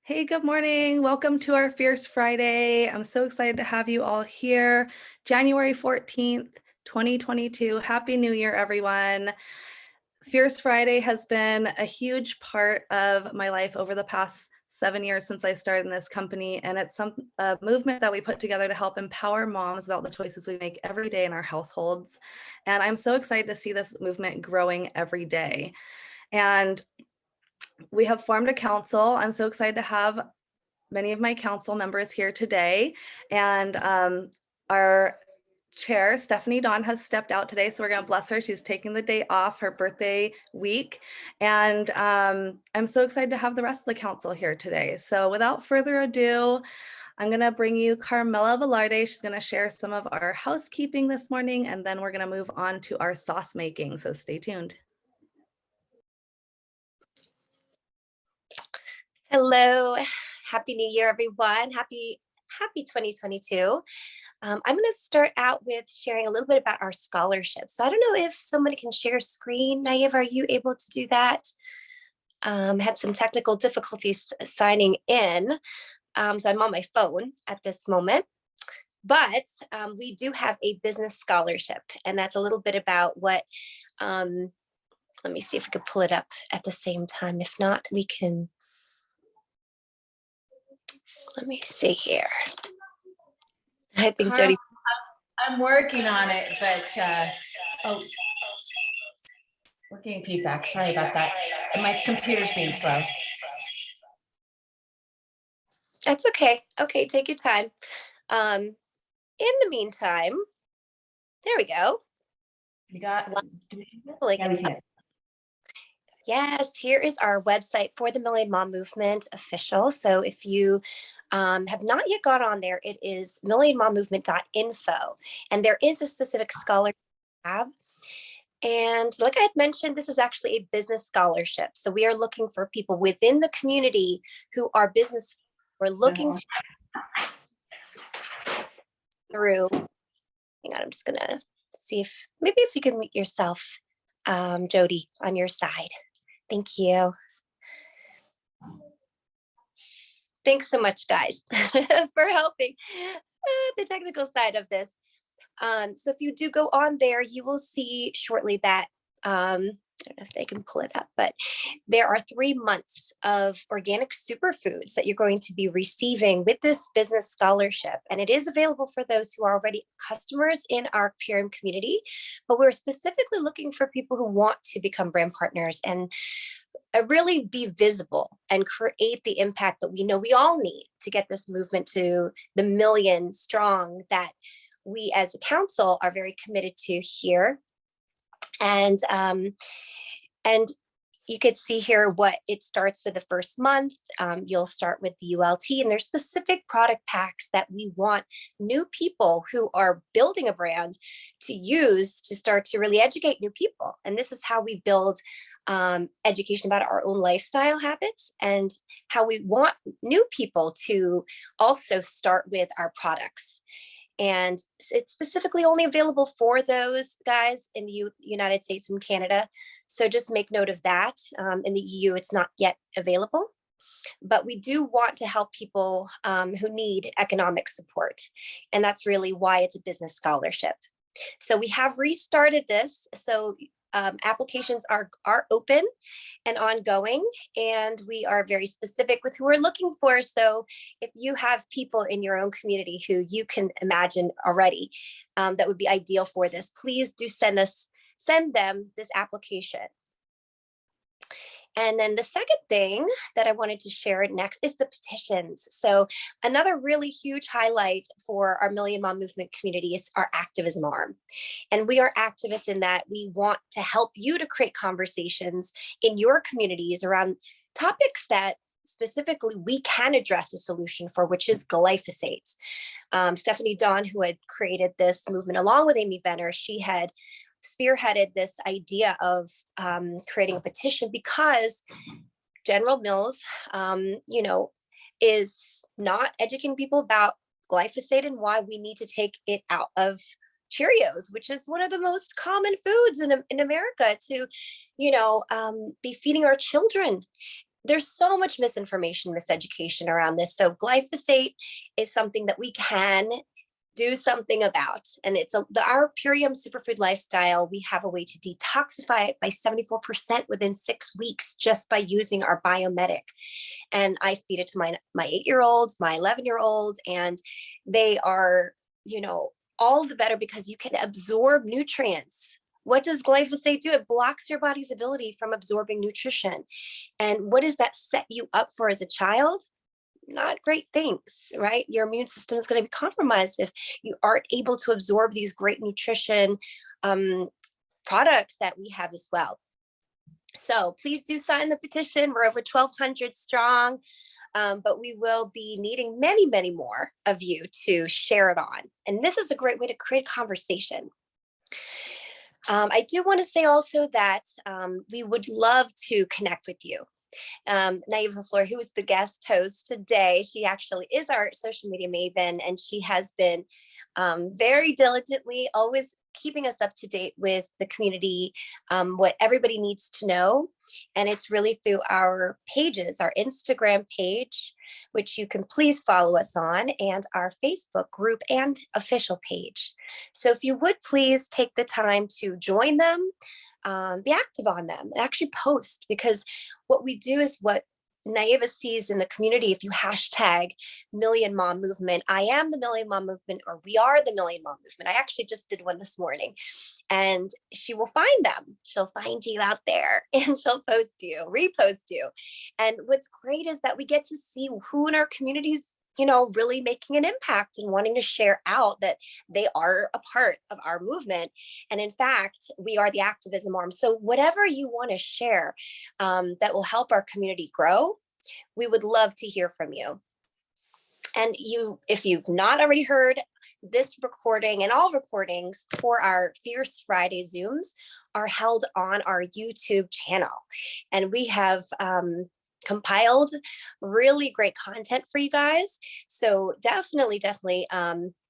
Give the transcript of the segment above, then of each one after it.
Hey, good morning. Welcome to our Fierce Friday. I'm so excited to have you all here. January 14th, 2022. Happy New Year, everyone. Fierce Friday has been a huge part of my life over the past 7 years since I started in this company. And it's a movement that we put together to help empower moms about the choices we make every day in our households. And I'm so excited to see this movement growing every day. And we have formed a council. I'm so excited to have many of my council members here today. And our chair, Stephanie Dawn, has stepped out today. So we're going to bless her. She's taking the day off, her birthday week. And I'm so excited to have the rest of the council here today. So without further ado, I'm going to bring you Carmela Velarde. She's going to share some of our housekeeping this morning, and then we're going to move on to our sauce making. So stay tuned. Hello, Happy New Year, everyone. Happy 2022. I'm going to start out with sharing a little bit about our scholarship. So I don't know if somebody can share screen. Naive, are you able to do that? Had some technical difficulties signing in. So I'm on my phone at this moment. But we do have a business scholarship, and that's a little bit about what, let me see if we could pull it up at the same time. If not, we can. Let me see here. I think Carl, Jodi. I'm working on it, but oh, we're getting feedback. Sorry about that. And my computer's being slow. That's okay. Okay, take your time. In the meantime, there we go. You got Yes, here is our website for the Million Mom Movement official. So if you have not yet gone on there, it is millionmommovement.info. And there is a specific scholarship tab. And like I had mentioned, this is actually a business scholarship. So we are looking for people within the community who are business. We're looking through. Hang on, I'm just gonna see if maybe if you can mute yourself, Jodi, on your side. Thank you. Thanks so much, guys, for helping the technical side of this. So if you do go on there, you will see shortly that, I don't know if they can pull it up, but there are 3 months of organic superfoods that you're going to be receiving with this business scholarship. And it is available for those who are already customers in our PRM community, but we're specifically looking for people who want to become brand partners and really be visible and create the impact that we know we all need to get this movement to the million strong that we as a council are very committed to here. And you could see here what it starts with the first month. You'll start with the ULT, and there's specific product packs that we want new people who are building a brand to use to start to really educate new people. And this is how we build education about our own lifestyle habits and how we want new people to also start with our products. And it's specifically only available for those guys in the United States and Canada. So just make note of that. In the EU, it's not yet available. But we do want to help people who need economic support. And that's really why it's a business scholarship. So we have restarted this. So applications are open and ongoing, and we are very specific with who we're looking for. So if you have people in your own community who you can imagine already that would be ideal for this, please do send them this application. And then the second thing that I wanted to share next is the petitions. So another really huge highlight for our Million Mom Movement community is our activism arm. And we are activists in that we want to help you to create conversations in your communities around topics that specifically we can address a solution for, which is glyphosate. Stephanie Dawn, who had created this movement along with Amy Benner, she had spearheaded this idea of creating a petition because General Mills, is not educating people about glyphosate and why we need to take it out of Cheerios, which is one of the most common foods in America to, be feeding our children. there's so much misinformation, miseducation around this. So glyphosate is something that we can do something about. And it's our Purium superfood lifestyle. We have a way to detoxify it by 74% within 6 weeks just by using our biomedic. And I feed it to my 8-year-old, my 11-year-old, and they are, all the better because you can absorb nutrients. What does glyphosate do? It blocks your body's ability from absorbing nutrition. And what does that set you up for as a child? Not great things, right? Your immune system is going to be compromised if you aren't able to absorb these great nutrition products that we have as well. So please do sign the petition. We're over 1,200 strong, but we will be needing many, many more of you to share it on. And this is a great way to create conversation. I do want to say also that we would love to connect with you. Naiva Fleur, who is the guest host today, she actually is our social media maven, and she has been very diligently always keeping us up to date with the community, what everybody needs to know. And it's really through our pages, our Instagram page, which you can please follow us on, and our Facebook group and official page. So if you would please take the time to join them, be active on them, and actually post, because what we do is what Naiva sees in the community. If you hashtag Million Mom Movement, I am the Million Mom Movement, or we are the Million Mom Movement. I actually just did one this morning, and she will find them. She'll find you out there and she'll post you, repost you. And what's great is that we get to see who in our communities, really making an impact and wanting to share out that they are a part of our movement. And in fact, we are the activism arm. So whatever you want to share that will help our community grow, we would love to hear from you. And if you've not already heard, this recording and all recordings for our Fierce Friday Zooms are held on our YouTube channel. And we have compiled really great content for you guys. So definitely,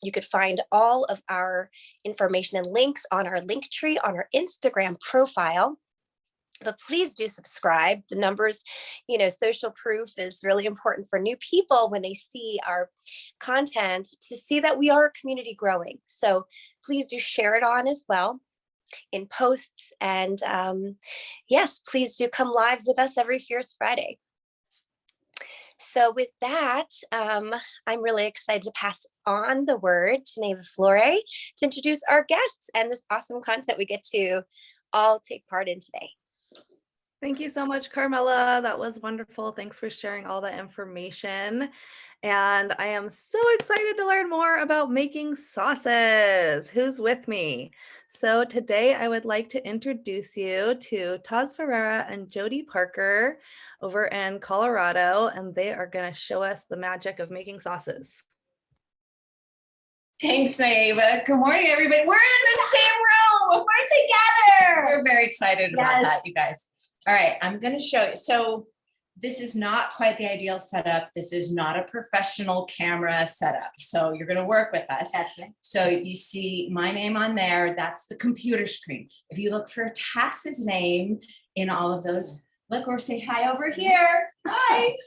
you could find all of our information and links on our link tree on our Instagram profile. But please do subscribe. The numbers, social proof is really important for new people when they see our content to see that we are a community growing. So please do share it on as well in posts. And yes, please do come live with us every Fierce Friday. So with that, I'm really excited to pass on the word to Naiva Fleur to introduce our guests and this awesome content we get to all take part in today. Thank you so much, Carmela. That was wonderful. Thanks for sharing all that information. And I am so excited to learn more about making sauces. Who's with me? So today I would like to introduce you to Taz Ferreira and Jodi Parker over in Colorado, and they are going to show us the magic of making sauces. Thanks, Naiva. Good morning, everybody. We're in the same room. We're together. We're very excited about that, you guys. All right, I'm going to show you. So this is not quite the ideal setup. This is not a professional camera setup. So you're going to work with us. That's right. So you see my name on there. That's the computer screen. If you look for Taz's name in all of those, look, or say hi over here. Hi.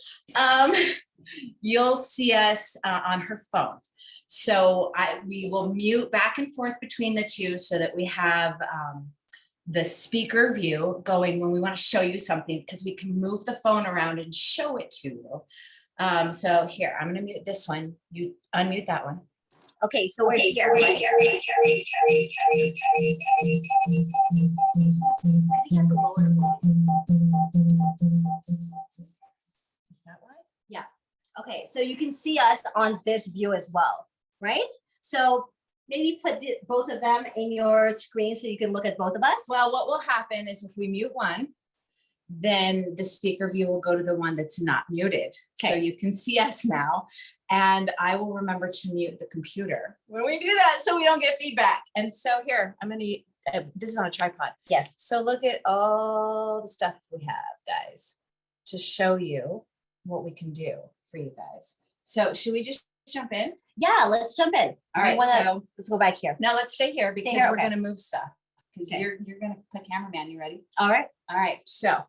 You'll see us on her phone. So we will mute back and forth between the two so that we have the speaker view going when we want to show you something, because we can move the phone around and show it to you. So here, I'm going to mute this one. You unmute that one. Okay, so we're here. Right here. Is that right? Yeah. Okay, so you can see us on this view as well, right? So maybe put both of them in your screen so you can look at both of us. Well, what will happen is if we mute one, then the speaker view will go to the one that's not muted. Okay. So you can see us now, and I will remember to mute the computer when we do that so we don't get feedback. And so here, I'm going to, this is on a tripod. Yes. So look at all the stuff we have, guys, to show you what we can do for you guys. So should we just jump in? Yeah, let's jump in. All right, so let's go back here. no, let's stay here because we're okay. going to move stuff because Okay. you're going to the cameraman. You ready? All right. All right, so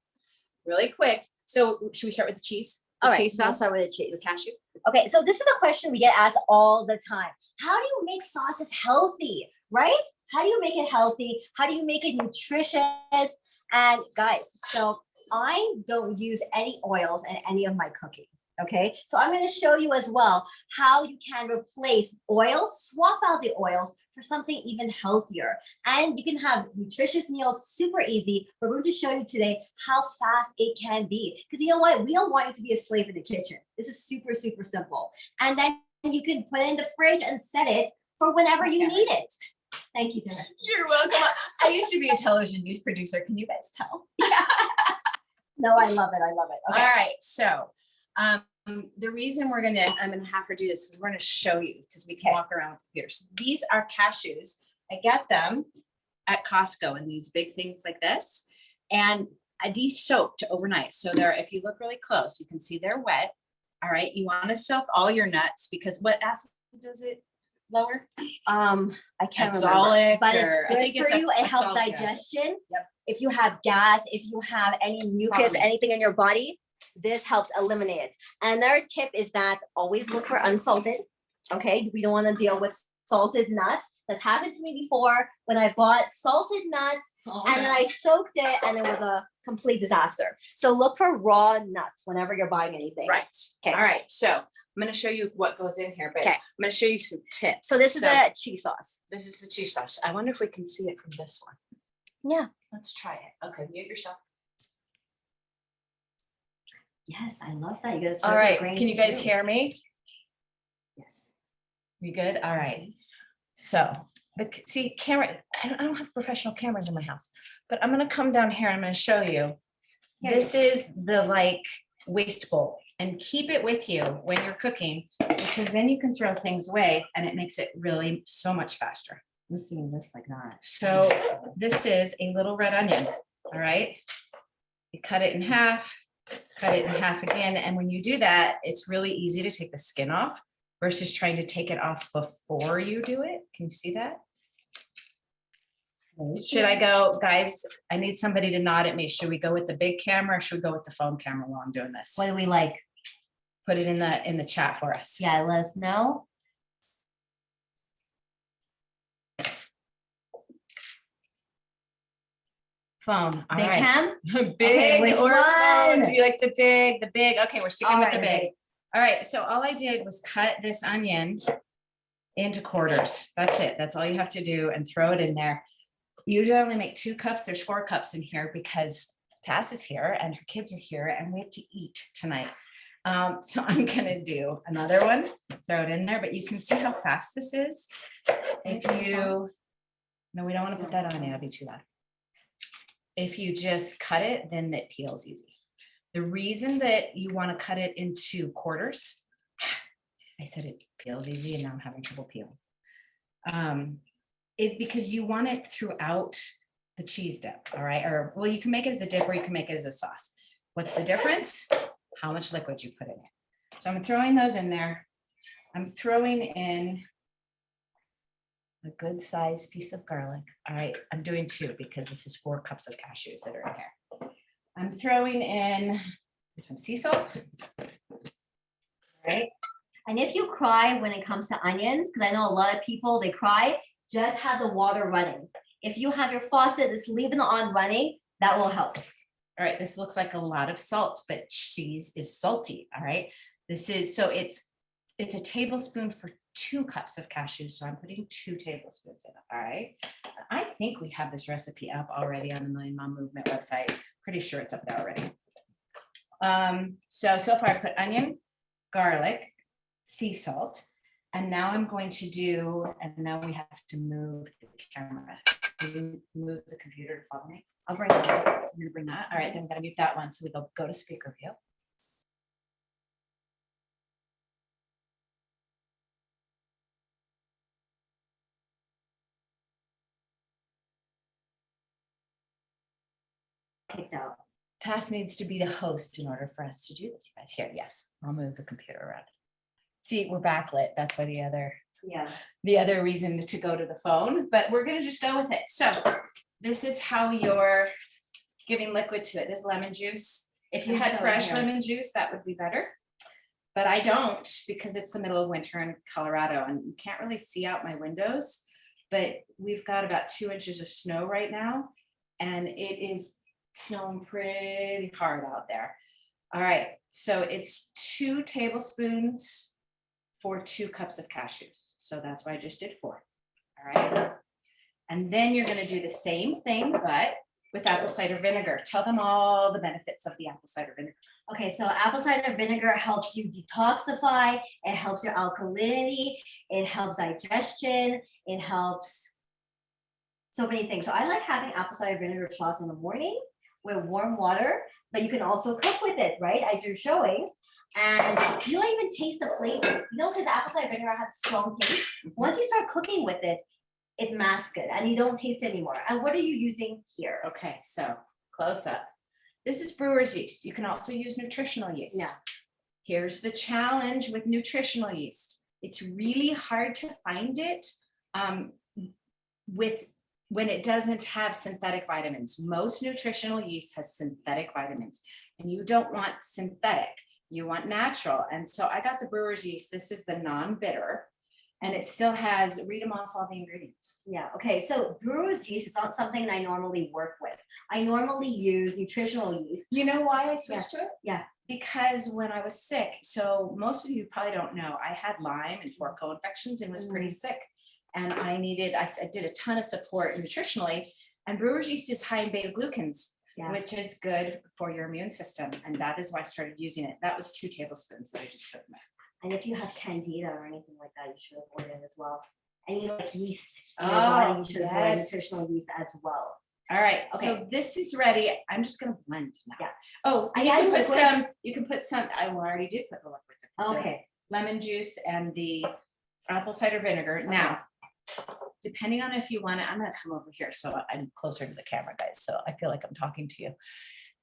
really quick, So should we start with the cheese? The All right, cheese we'll sauce? start with the cheese. The cashew? Okay, so this is a question we get asked all the time. How do you make sauces healthy, right? How do you make it healthy? How do you make it nutritious? And guys, so I don't use any oils in any of my cooking. Okay, so I'm going to show you as well how you can replace oils, swap out the oils for something even healthier. And you can have nutritious meals super easy. We're going to show you today how fast it can be. Because you know what? We don't want you to be a slave in the kitchen. This is super, super simple. And then you can put it in the fridge and set it for whenever you need it. Thank you, Tara. You're welcome. I used to be a television news producer. Can you guys tell? No, I love it. I love it. Okay. All right. So the reason I'm gonna have her do this is we're gonna show you because we can walk around with computers. These are cashews. I get them at Costco in these big things like this, and these soaked overnight. So they're, if you look really close, you can see they're wet. All right. You want to soak all your nuts because what acid does it lower? I can't Oxalic, remember, but or I it's think good it's for you. It helps oxalic acid. digestion. Yep. If you have gas, if you have any mucus, Fine. anything in your body, this helps eliminate it. And another tip is that always look for unsalted. Okay, we don't want to deal with salted nuts. That's happened to me before when I bought salted nuts and then I soaked it and it was a complete disaster. So look for raw nuts whenever you're buying anything. Right. Okay. All right. So I'm going to show you what goes in here, but Okay. I'm going to show you some tips. So this is the cheese sauce. This is the cheese sauce. I wonder if we can see it from this one. Yeah. Let's try it. Okay. Mute yourself. Yes, I love that. You guys. All right. Can you guys hear me? Yes. We good? All right. So, but see, I don't have professional cameras in my house, but I'm going to come down here and I'm going to show you. This is the waste bowl, and keep it with you when you're cooking because then you can throw things away and it makes it really so much faster. Who's doing this like that? So this is a little red onion. All right. You cut it in half again. And when you do that, it's really easy to take the skin off versus trying to take it off before you do it. Can you see that? Should I go, guys? I need somebody to nod at me. Should we go with the big camera or should we go with the phone camera while I'm doing this? What do we like? Put it in the chat for us. Yeah, let us know. Phone. All Big right. cam? Big Okay, which or phone? one? Do you like the big? The big. Okay, we're sticking All with the right, big. big. All right. So all I did was cut this onion into quarters. That's it. That's all you have to do and throw it in there. Usually I only make 2 cups. There's 4 cups in here because Tass is here and her kids are here and we have to eat tonight. So I'm gonna do another one, throw it in there, but you can see how fast this is. No, we don't want to put that on. That'll be too loud. If you just cut it, then it peels easy. The reason that you want to cut it into quarters, I said it peels easy and now I'm having trouble peeling, is because you want it throughout the cheese dip, all right? Or, well, you can make it as a dip or you can make it as a sauce. What's the difference? How much liquid you put in it. So I'm throwing those in there. I'm throwing in a good sized piece of garlic. All right, I'm doing 2 because this is 4 cups of cashews that are in here. I'm throwing in some sea salt. All right. And if you cry when it comes to onions, because I know a lot of people, they cry, just have the water running. If you have your faucet that's leaving it on running, that will help. All right, this looks like a lot of salt, but cheese is salty. All right. So it's a tablespoon for 2 cups of cashews. So I'm putting 2 tablespoons in it. All right. I think we have this recipe up already on the Million Mom Movement website. Pretty sure it's up there already. So far I've put onion, garlic, sea salt, and now I'm going to do, and now we have to move the camera. Can you move the computer to follow me? I'll bring this. I'm going to bring that. All right, then I'm going to mute that one. So we go to speaker view. Kicked out. Tass needs to be the host in order for us to do this, you guys. Here, yes, I'll move the computer around. See, we're backlit. That's why the other reason to go to the phone, but we're gonna just go with it. So this is how you're giving liquid to it. This lemon juice If you I'm had showing fresh here. lemon juice, that would be better. But I don't, because it's the middle of winter in Colorado and you can't really see out my windows. But we've got about 2 inches of snow right now, and it is snowing pretty hard out there. All right, so it's 2 tablespoons for 2 cups of cashews. So that's why I just did 4. All right. And then you're gonna do the same thing, but with apple cider vinegar. Tell them all the benefits of the apple cider vinegar. Okay, so apple cider vinegar helps you detoxify. It helps your alkalinity. It helps digestion. It helps so many things. So I like having apple cider vinegar shots in the morning with warm water, but you can also cook with it, right? I do showing. And you don't even taste the flavor. You know, because apple cider vinegar has a strong taste. Once you start cooking with it, it masks it and you don't taste it anymore. And what are you using here? Okay, so close up. This is brewer's yeast. You can also use nutritional yeast. Yeah. Here's the challenge with nutritional yeast. It's really hard to find it when it doesn't have synthetic vitamins. Most nutritional yeast has synthetic vitamins, and you don't want synthetic. You want natural. And so I got the brewer's yeast. This is the non-bitter. And it still has, read them off all the ingredients. Yeah, okay, so brewer's yeast is not something that I normally work with. I normally use nutritional yeast. You know why I switched to it? Yeah. Because when I was sick, so most of you probably don't know, I had Lyme and 4 co-infections and was pretty sick. And I did a ton of support nutritionally. And brewer's yeast is high in beta glucans, which is good for your immune system. And that is why I started using it. That was 2 tablespoons that I just put in there. And if you have candida or anything like that, you should avoid it as well. And you like yeast in Oh, your body, you should avoid yes. nutritional yeast as well. All right, Okay. so this is ready. I'm just gonna blend now. Yeah. Oh, I you got can put liquids. some, you can put some, I already did put the liquids. I put the Okay, lemon juice and the apple cider vinegar. Now, depending on if you want it, I'm gonna come over here so I'm closer to the camera, guys. So I feel like I'm talking to you.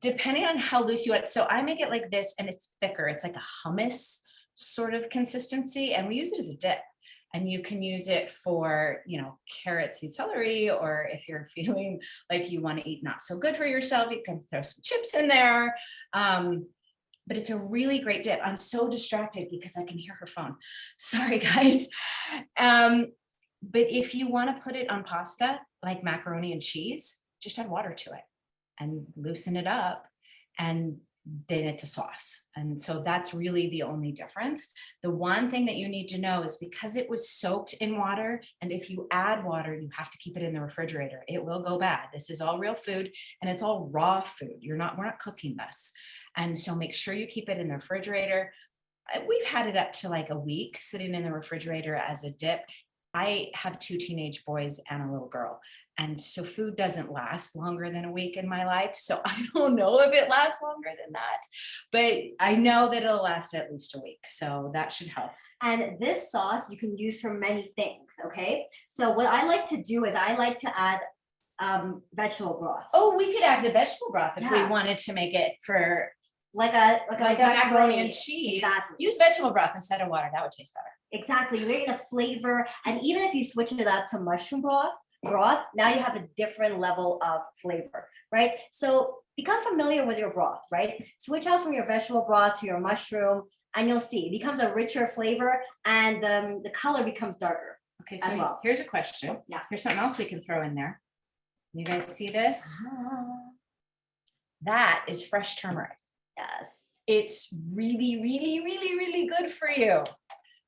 Depending on how loose you want it. So I make it like this and it's thicker. It's like a hummus sort of consistency, and we use it as a dip. And you can use it for, you know, carrots and celery, or if you're feeling like you want to eat not so good for yourself, you can throw some chips in there. But it's a really great dip. I'm so distracted because I can hear her phone. Sorry, guys. But if you want to put it on pasta, like macaroni and cheese, just add water to it and loosen it up, and then it's a sauce. And so that's really the only difference. The one thing that you need to know is because it was soaked in water, and if you add water, you have to keep it in the refrigerator. It will go bad. This is all real food and it's all raw food. We're not cooking this. And so make sure you keep it in the refrigerator. We've had it up to like a week sitting in the refrigerator as a dip. I have 2 teenage boys and a little girl. And so food doesn't last longer than a week in my life. So I don't know if it lasts longer than that, but I know that it'll last at least a week. So that should help. and this sauce you can use for many things, okay? So what I like to do is I like to add vegetable broth. Oh, we could add the vegetable broth if we Yeah. wanted to make it for Like a macaroni and cheese. Exactly. Use vegetable broth instead of water. That would taste better. Exactly, you're getting a flavor, and even if you switch it up to mushroom broth, now you have a different level of flavor, right? So become familiar with your broth, right? Switch out from your vegetable broth to your mushroom, and you'll see it becomes a richer flavor, and the color becomes darker. Okay, As so well. here's a question. Yeah. Here's something else we can throw in there. You guys see this? That is fresh turmeric. Yes. It's really, really, really, really good for you.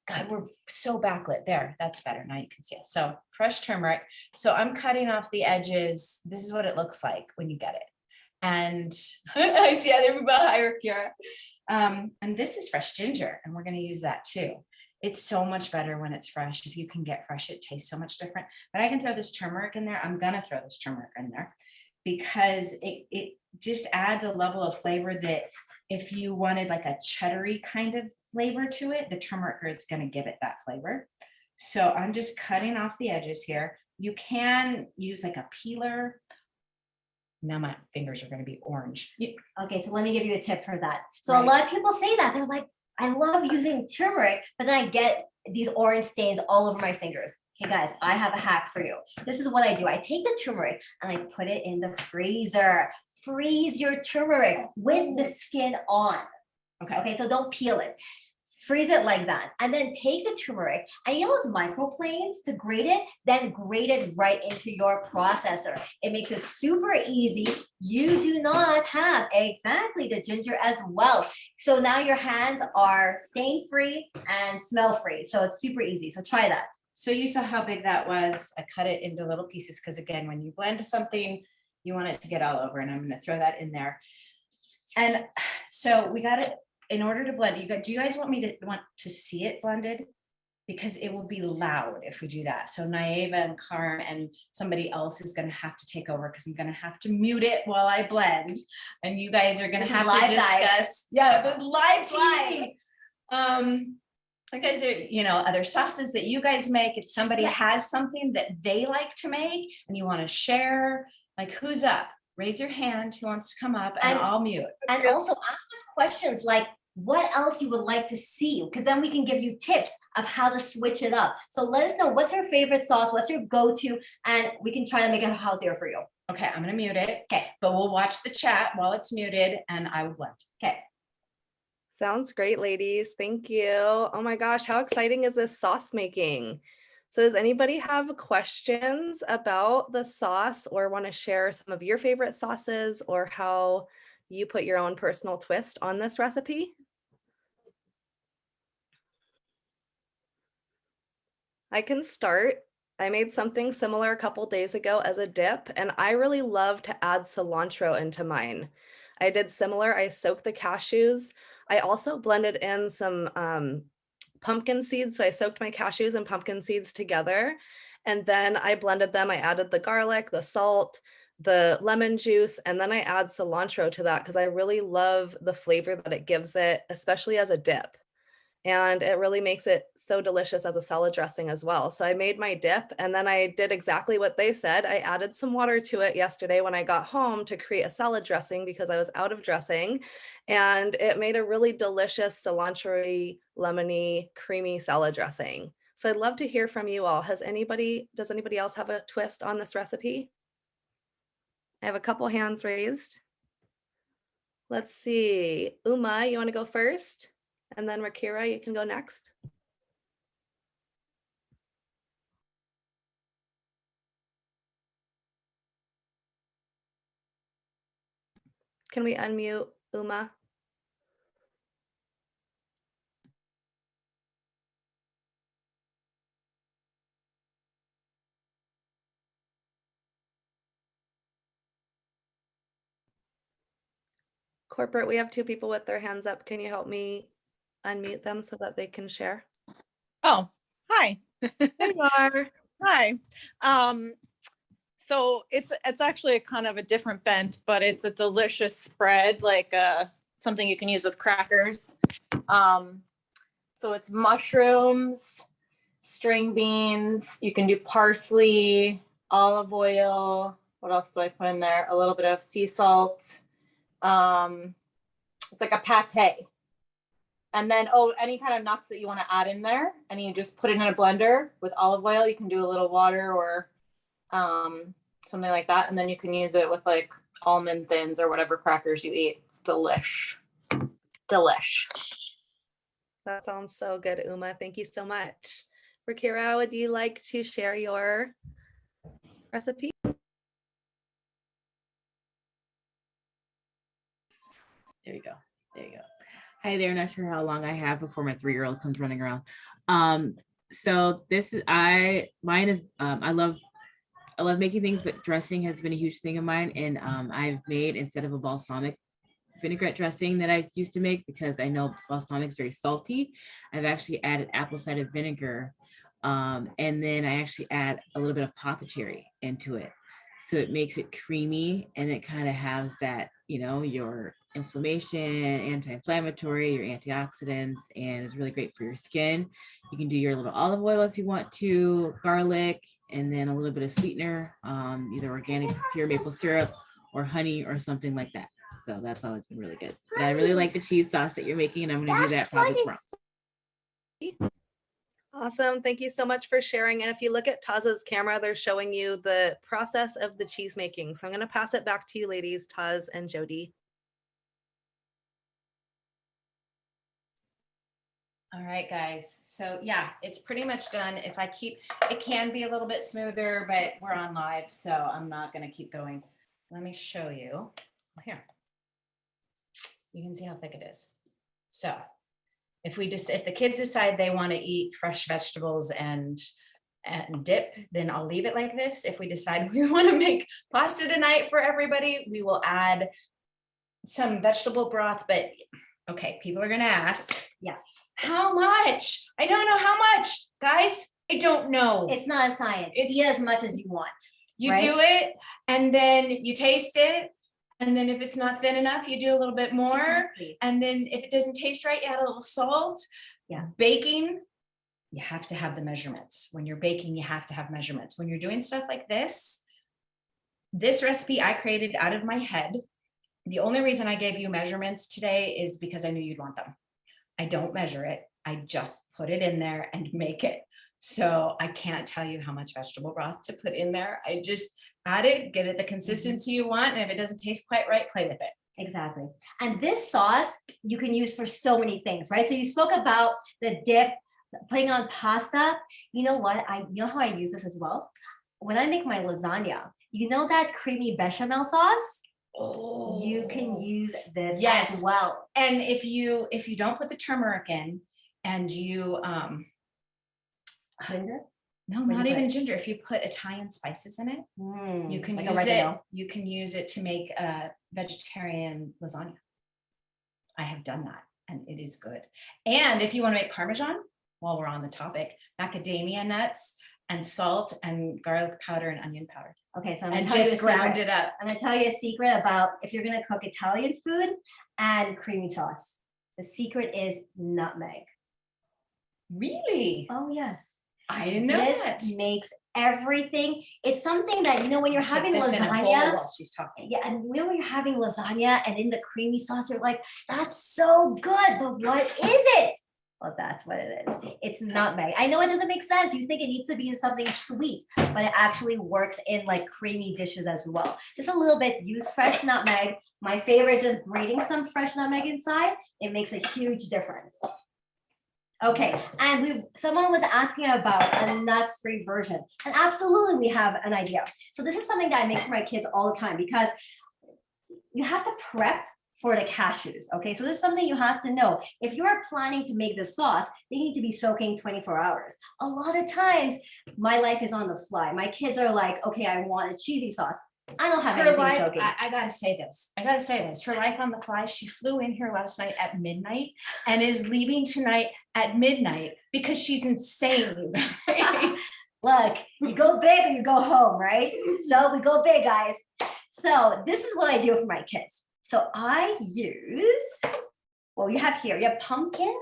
God, we're so backlit there. That's better. Now you can see it. So fresh turmeric. So I'm cutting off the edges. This is what it looks like when you get it. And I see other people higher, Kiara. And this is fresh ginger, and we're going to use that too. It's so much better when it's fresh. If you can get fresh, it tastes so much different. But I can throw this turmeric in there. I'm going to throw this turmeric in there because it just adds a level of flavor that if you wanted like a cheddary kind of flavor to it, the turmeric is going to give it that flavor. So I'm just cutting off the edges here. You can use like a peeler. Now my fingers are going to be orange. Okay, so let me give you a tip for that. So Right. a lot of people say that they're like, I love using turmeric, but then I get these orange stains all over my fingers. Okay, guys, I have a hack for you. This is what I do. I take the turmeric and I put it in the freezer freeze your turmeric with the skin on. Okay, so don't peel it. Freeze it like that. And then take the turmeric and you know those microplanes to grate it, then grate it right into your processor. It makes it super easy. You do not have exactly the ginger as well. So now your hands are stain free and smell free. So it's super easy. So try that. So you saw how big that was. I cut it into little pieces because again, when you blend something, you want it to get all over, and I'm going to throw that in there. And so we got it. In order to blend, do you guys want to see it blended? Because it will be loud if we do that. So Naeva and Carm and somebody else is going to have to take over because I'm going to have to mute it while I blend, and you guys are going to have to discuss. Guys. Yeah, the live TV. You guys are, other sauces that you guys make. If somebody has something that they like to make and you want to share, like who's up? Raise your hand who wants to come up, and I'll mute. And also ask us questions like what else you would like to see, because then we can give you tips of how to switch it up. So let us know what's your favorite sauce, what's your go-to, and we can try to make it healthier for you. Okay, I'm gonna mute it. Okay, but we'll watch the chat while it's muted and I will blend. Okay. Sounds great, ladies. Thank you. Oh my gosh, how exciting is this sauce making? So does anybody have questions about the sauce or want to share some of your favorite sauces or how you put your own personal twist on this recipe? I can start. I made something similar a couple days ago as a dip, and I really love to add cilantro into mine. I did similar. I soaked the cashews. I also blended in some pumpkin seeds. So I soaked my cashews and pumpkin seeds together, and then I blended them. I added the garlic, the salt, the lemon juice, and then I add cilantro to that because I really love the flavor that it gives it, especially as a dip. And it really makes it so delicious as a salad dressing as well. So I made my dip and then I did exactly what they said. I added some water to it yesterday when I got home to create a salad dressing because I was out of dressing. And it made a really delicious cilantro-y, lemony, creamy salad dressing. So I'd love to hear from you all. Does anybody else have a twist on this recipe? I have a couple hands raised. Let's see. Uma, you want to go first? And then Rakira, you can go next. Can we unmute Uma? Corporate, we have two people with their hands up. Can you help me unmute them so that they can share? Oh, hi. There you are. Hi. So it's actually a kind of a different bent, but it's a delicious spread, like something you can use with crackers. So it's mushrooms, string beans. You can do parsley, olive oil. What else do I put in there? A little bit of sea salt. It's like a pate. And then, any kind of nuts that you want to add in there, and you just put it in a blender with olive oil. You can do a little water or something like that. And then you can use it with like almond thins or whatever crackers you eat. It's delish. That sounds so good, Uma. Thank you so much. Rakira, would you like to share your recipe? There you go. Hi there. Not sure how long I have before my 3-year-old comes running around. So this is I love making things, but dressing has been a huge thing of mine. And I've made, instead of a balsamic vinaigrette dressing that I used to make, because I know balsamic is very salty, I've actually added apple cider vinegar. And then I actually add a little bit of apothecary into it. So it makes it creamy, and it kind of has that, your inflammation, anti-inflammatory, your antioxidants, and it's really great for your skin. You can do your little olive oil if you want to, garlic, and then a little bit of sweetener, either organic pure maple syrup or honey or something like that. So that's always been really good. But I really like the cheese sauce that you're making, and I'm going to do that probably tomorrow. Awesome. Thank you so much for sharing. And if you look at Taz's camera, they're showing you the process of the cheese making. So I'm going to pass it back to you ladies, Taz and Jodi. All right, guys. So yeah, it's pretty much done. If I keep, it can be a little bit smoother, but we're on live, so I'm not going to keep going. Let me show you here. You can see how thick it is. So if the kids decide they want to eat fresh vegetables and dip, then I'll leave it like this. If we decide we want to make pasta tonight for everybody, we will add some vegetable broth. But okay, people are going to ask, Yeah. How much? I don't know how much, guys. I don't know. It's not a science. It's- Eat as much as you want. You right? do it and then you taste it. And then if it's not thin enough, you do a little bit more. Exactly. And then if it doesn't taste right, you add a little salt. Yeah. Baking, you have to have the measurements. When you're baking, you have to have measurements. When you're doing stuff like this recipe I created out of my head. The only reason I gave you measurements today is because I knew you'd want them. I don't measure it. I just put it in there and make it. So I can't tell you how much vegetable broth to put in there. I just add it, get it the consistency you want. And if it doesn't taste quite right, play with it. Exactly. And this sauce you can use for so many things, right? So you spoke about the dip, putting on pasta. You know what? You know how I use this as well? When I make my lasagna, you know that creamy bechamel sauce? Oh, You can use this Yes. as well. And if you don't put the turmeric in and you Ginger? no, What do not you even put? ginger, if you put Italian spices in it, you can like use it. oregano. You can use it to make a vegetarian lasagna. I have done that and it is good. And if you want to make Parmesan, while we're on the topic, macadamia nuts and salt and garlic powder and onion powder. Okay, so I'm And gonna tell you a just ground secret. it up. I'm gonna tell you a secret about if you're gonna cook Italian food and creamy sauce. The secret is nutmeg. Really? Oh yes. I didn't know This that. makes everything. It's something that, you know, when you're Put having this in a bowl lasagna. while she's talking. Yeah, and you know when you're having lasagna and in the creamy sauce, you're like, that's so good, but what is it? Well, that's what it is. It's nutmeg. I know it doesn't make sense. You think it needs to be in something sweet, but it actually works in like creamy dishes as well. Just a little bit, use fresh nutmeg. My favorite, just grating some fresh nutmeg inside. It makes a huge difference. Okay, and someone was asking about a nut-free version, and absolutely we have an idea. So this is something that I make for my kids all the time because you have to prep for the cashews. Okay, so this is something you have to know. If you are planning to make this sauce, they need to be soaking 24 hours. A lot of times, my life is on the fly. My kids are like, okay, I want a cheesy sauce. I don't have Her anything life, soaking. I gotta say this. Her life on the fly. She flew in here last night at midnight and is leaving tonight at midnight because she's insane. Look, you go big or you go home, right? So we go big, guys. So this is what I do for my kids. So I use, well, you have pumpkin,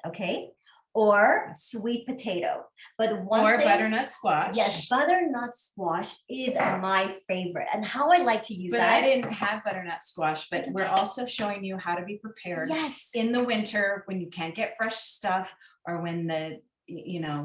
okay? Or sweet potato. But one Or thing, butternut squash. yes, butternut squash is my favorite. And how I like to use But that. I didn't have butternut squash, but we're also showing you how to be prepared Yes. in the winter when you can't get fresh stuff or when the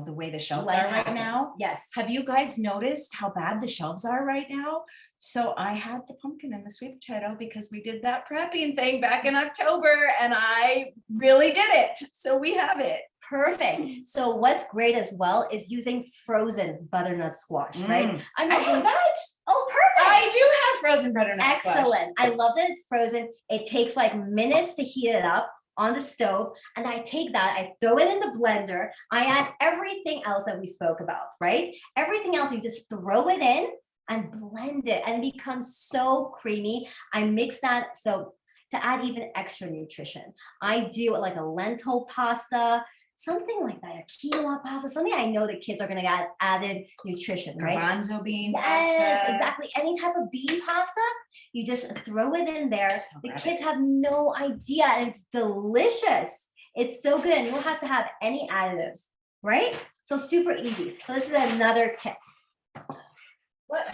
way the shelves Life are right happens. now. Yes. Have you guys noticed how bad the shelves are right now? So I had the pumpkin and the sweet potato because we did that prepping thing back in October and I really did it. So we have it. Perfect. So what's great as well is using frozen butternut squash, right? I'm I not have doing that. Oh, perfect. I do have frozen butternut squash. Excellent. I love that it's frozen. It takes like minutes to heat it up on the stove. And I take that, I throw it in the blender. I add everything else that we spoke about, right? Everything else, you just throw it in and blend it and it becomes so creamy. I mix that. So to add even extra nutrition, I do like a lentil pasta, something like that, a quinoa pasta, something I know the kids are going to get added nutrition, right? Garbanzo bean Yes, pasta. exactly. Any type of bean pasta, you just throw it in there. The grab kids have no idea, and it's delicious. It's so good, and you don't have to have any additives, right? So super easy. So this is another tip. What?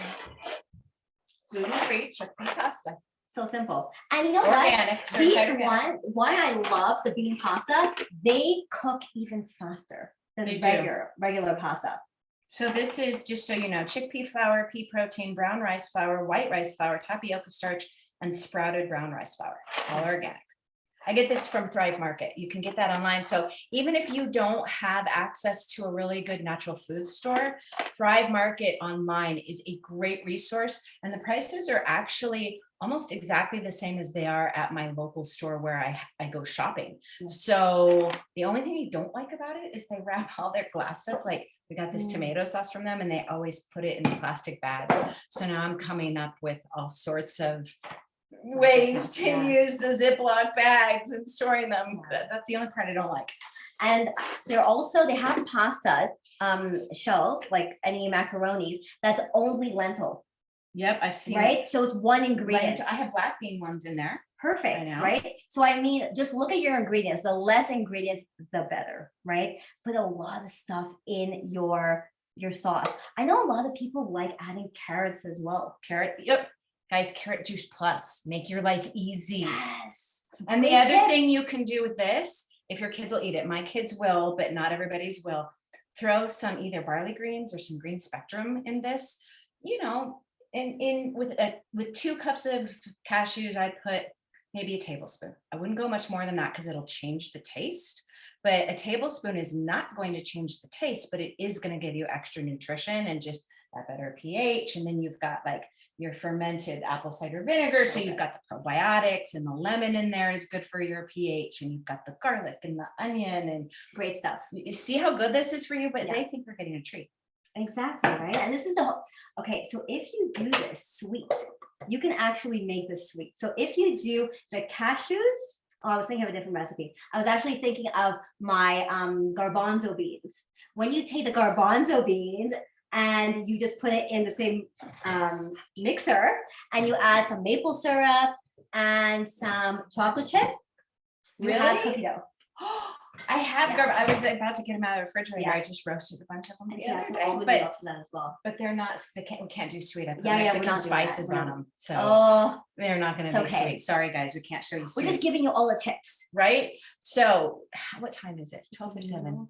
Gluten-free chickpea pasta. So simple. And you know what? Organic. These certified organic. why I love the bean pasta, they cook even faster than They do. regular pasta. So this is, just so you know, chickpea flour, pea protein, brown rice flour, white rice flour, tapioca starch, and sprouted brown rice flour, all organic. I get this from Thrive Market. You can get that online. So even if you don't have access to a really good natural food store, Thrive Market online is a great resource. And the prices are actually almost exactly the same as they are at my local store where I go shopping. Yeah. So the only thing I don't like about it is they wrap all their glass stuff. Like we got this tomato sauce from them and they always put it in plastic bags. So now I'm coming up with all sorts of ways to use the Ziploc bags and storing them. That's the only part I don't like. And they have pasta shells, like any macaronis, that's only lentil, Yep, I've seen right? So it's one ingredient. I have black bean ones in there. Perfect, I know. right? So I mean, just look at your ingredients. The less ingredients, the better, right? Put a lot of stuff in your sauce. I know a lot of people like adding carrots as well. Carrot, yep. Guys, carrot juice plus, make your life easy. Yes. And the Great other tip. thing you can do with this, if your kids will eat it, my kids will, but not everybody's will, throw some either barley greens or some green spectrum in this, you know, with 2 cups of cashews, I'd put maybe a tablespoon. I wouldn't go much more than that because it'll change the taste. But a tablespoon is not going to change the taste, but it is going to give you extra nutrition and just that better pH. And then you've got like your fermented apple cider vinegar. So you've got the probiotics, and the lemon in there is good for your pH, and you've got the garlic and the onion and Great stuff. you see how good this is for you, but Yeah. they think they're getting a treat. Exactly, right? And this is okay, so if you do this sweet, you can actually make this sweet. So if you do the cashews, I was thinking of a different recipe. I was actually thinking of my garbanzo beans. When you take the garbanzo beans and you just put it in the same mixer and you add some maple syrup and some chocolate chip, you have Really? cookie dough. I have Yeah. I was about to get them out of the refrigerator. Yeah. I just roasted a bunch of them And the you other have to day, all the but to that as well. they're not, we can't do sweet. I put Yeah, we're Mexican not doing that. spices We're on not- them. So Oh, they're not gonna it's be okay. sweet. Sorry, guys, we can't show you we're just sweet, giving you all the tips. right? So what time is it? 12:07.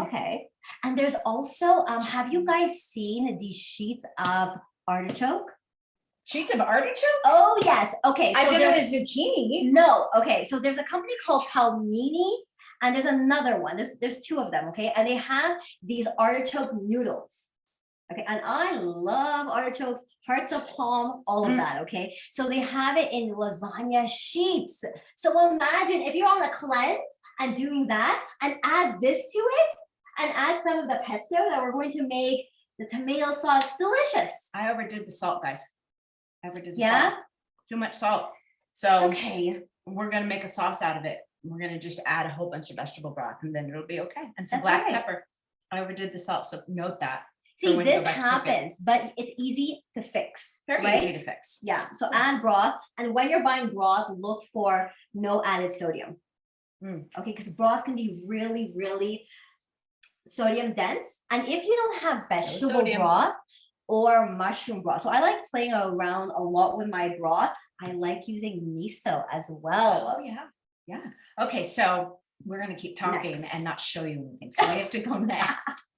Okay. And there's also, have you guys seen these sheets of artichoke? Sheets of artichoke? Oh, yes. Okay. I so did it there's- with zucchini. No. Okay. So there's a company called Palmini, and there's another one. There's 2 of them. Okay. And they have these artichoke noodles. Okay. And I love artichokes, hearts of palm, all of that. Okay. So they have it in lasagna sheets. So imagine if you're on a cleanse and doing that and add this to it and add some of the pesto that we're going to make the tomato sauce delicious. I overdid the salt, guys. I overdid the Yeah. salt. Too much salt. It's So okay. we're gonna make a sauce out of it. We're gonna just add a whole bunch of vegetable broth and then it'll be okay. And some That's black right. pepper. I overdid the salt, so note that. See, when you go this back to cook it. happens, but it's easy to fix. Very right? easy to fix. Yeah, so add broth, and when you're buying broth, look for no added sodium. Okay, because broth can be really, really sodium dense. And if you don't have vegetable sodium. broth or mushroom broth, so I like playing around a lot with my broth. I like using miso as well. Oh, yeah, yeah. Okay, so we're gonna keep talking Next. and not show you anything. So we have to go next.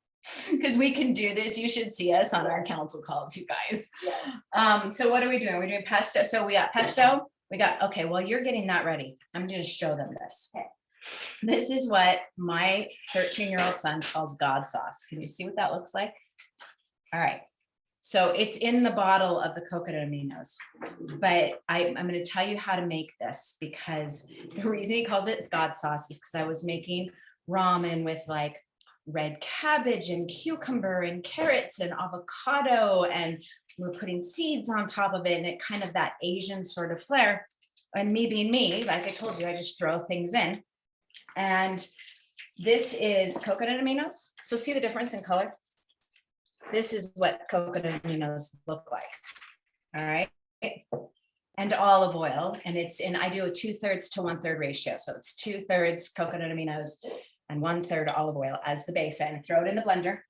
Because we can do this. You should see us on our council calls, you guys. Yes. So what are we doing? We're doing pesto. So we got pesto. We got, okay, while you're getting that ready, I'm gonna show them this. Okay. This is what my 13-year-old son calls God sauce. Can you see what that looks like? All right. So it's in the bottle of the coconut aminos, but I'm going to tell you how to make this because the reason he calls it God sauce is because I was making ramen with like red cabbage and cucumber and carrots and avocado, and we're putting seeds on top of it, and it kind of that Asian sort of flair. And me being me, like I told you, I just throw things in. And this is coconut aminos. So see the difference in color? This is what coconut aminos look like. All right. And olive oil. And it's in, I do a 2/3 to 1/3 ratio. So it's 2/3 coconut aminos and 1/3 olive oil as the base. And I throw it in the blender.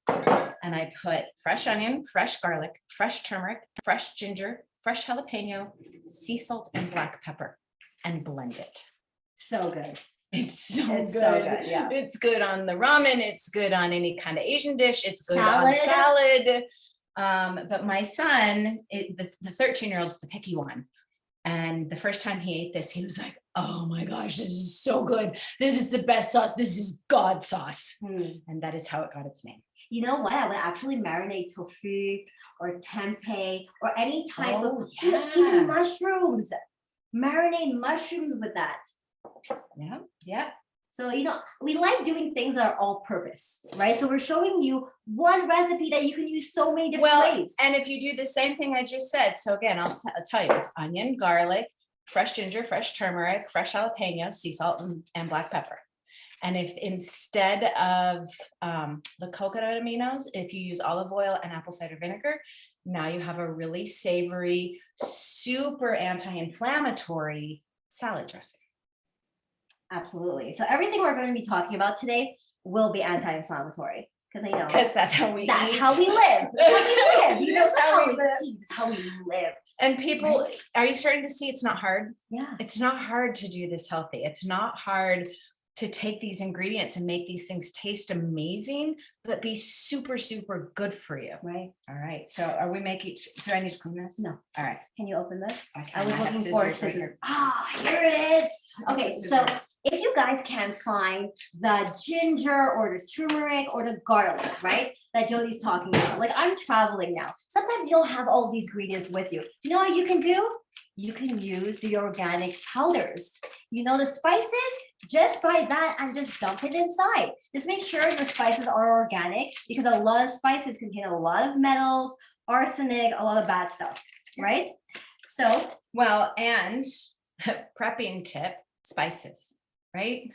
And I put fresh onion, fresh garlic, fresh turmeric, fresh ginger, fresh jalapeno, sea salt, and black pepper, and blend it. So good. It's so It's good. so good, yeah. It's good on the ramen. It's good on any kind of Asian dish. It's good Salad. on salad. But my son, the 13-year-old's the picky one. And the first time he ate this, he was like, oh my gosh, this is so good. This is the best sauce. This is God sauce. And that is how it got its name. You know what? I would actually marinate tofu or tempeh or any type of, even mushrooms. Marinate mushrooms with that. Yeah, yeah. So, we like doing things that are all purpose, right? So we're showing you one recipe that you can use so many different ways. And if you do the same thing I just said, so again, I'll tell you, it's onion, garlic, fresh ginger, fresh turmeric, fresh jalapeno, sea salt, and black pepper. And if instead of the coconut aminos, if you use olive oil and apple cider vinegar, now you have a really savory, super anti-inflammatory salad dressing. Absolutely. So everything we're going to be talking about today will be anti-inflammatory because That's how we that's eat. how we live. That's how we live. That's how we live. That's how we live. And people, are you starting to see it's not hard? Yeah. It's not hard to do this healthy. It's not hard to take these ingredients and make these things taste amazing, but be super, super good for you. Right. All right. So are we making, do I need to clean this? No. All right. Can you open this? Okay, I was have looking for right scissors. here. Here it is. Okay, so Scissors. if you guys can find the ginger or the turmeric or the garlic, right, that Jodi's talking about, like I'm traveling now. Sometimes you don't have all these ingredients with you. You know what you can do? You can use the organic powders. The spices, just buy that and just dump it inside. Just make sure your spices are organic because a lot of spices contain a lot of metals, arsenic, a lot of bad stuff, right? So, Well, and prepping tip, spices, right?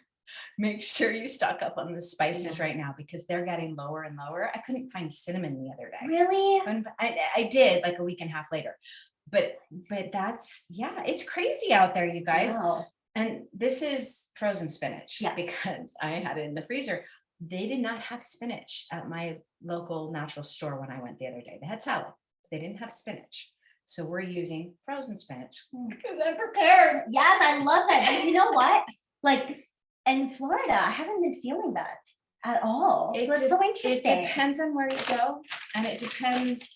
Make sure you stock up on the spices right now because they're getting lower and lower. I couldn't find cinnamon the other day. really? I did like a week and a half later, but that's, it's crazy out there, you guys. Wow. And this is frozen spinach because I had it in the freezer. They did not have spinach at my local natural store when I went the other day. They had salad, but they didn't have spinach. So we're using frozen spinach because I'm prepared. Yes, I love that. And you know what? Like in Florida, I haven't been feeling that at all. So it's so interesting. It depends on where you go, and it depends